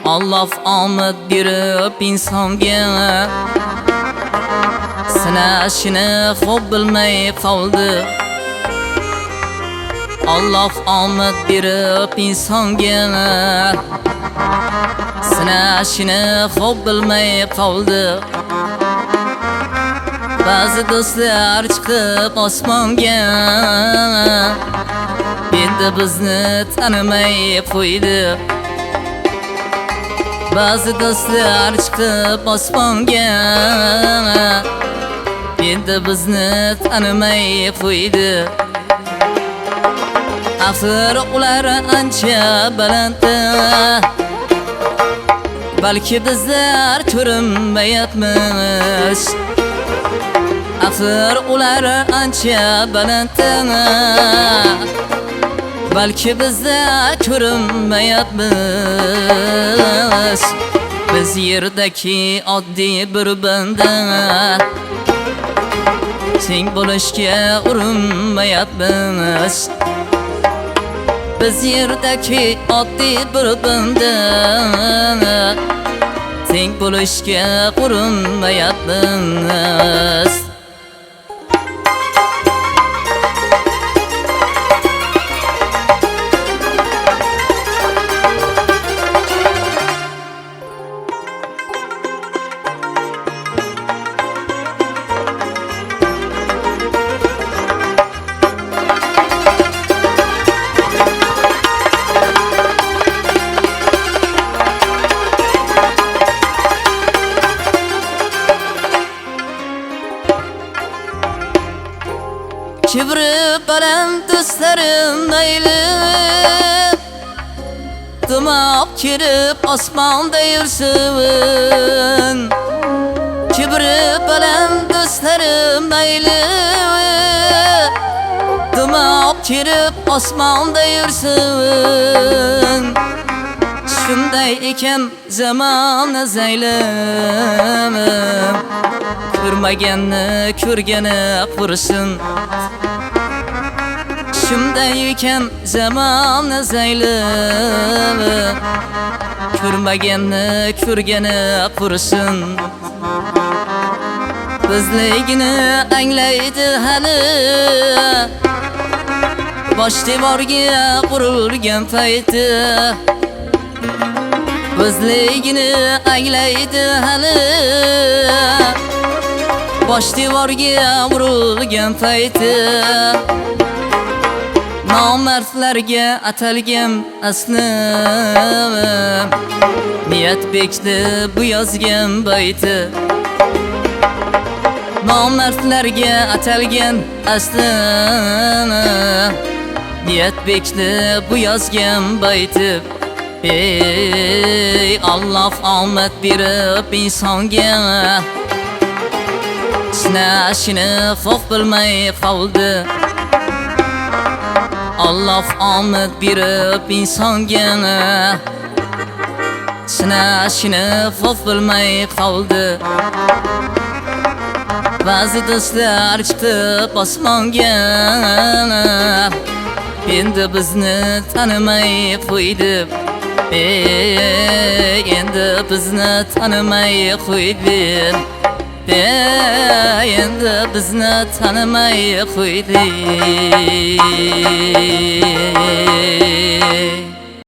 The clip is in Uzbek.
Allah omad berib insonga sinashini xo'p bilmay qoldi. Allah omad berib insonga sinashini xo'p bilmay qoldi. Ba'zi do'stlar chiqib osmonga endi bizni tanimay qo'ydi. Ba'zi do'stlar chiqib osmonga endi bizni tanimay qo'ydi. Axir ular ancha balandda, balki bizlar ko'rinmayapmiz. Axir ular ancha balandda, balki bizlar ko'rinmayapmiz. Biz yerdagi oddiy bir banda teng bo'lishga urinmayapmiz. Biz yerdagi oddiy bir banda teng bo'lishga urinmayapmiz. Kibri baland do'stlarim mayli dumoq kirib osmonda yursin. Kibri baland do'stlarim mayli dumoq kirib osmonda yursin. Shunday ekan zamona zaylim, ko'rmaganni ko'rgani qursin. Shunday ekan zamona zaylim, ko'rmaganni ko'rgani qursin. Bizligini anglaydi hali bosh devorga qurilgan payti. Bizligini anglaydi hali bosh devorga urilgan payti. Nomardlarga atalgan aslim niyat bekdi bu yozgan bayti. Nomardlarga atalgan aslim niyat bekdi bu yozgan bayti. Ey Allah omad berib insonga sinashini xo'p bilmay qoldi. Allah omad berib insonga sinashini xo'p bilmay qoldi. Ba'zi do'stlar chiqib osmonga endi bizni tanimay qo'ydi. Endi bizni tanimay qo'ydi. Endi bizni tanimay qo'ydi.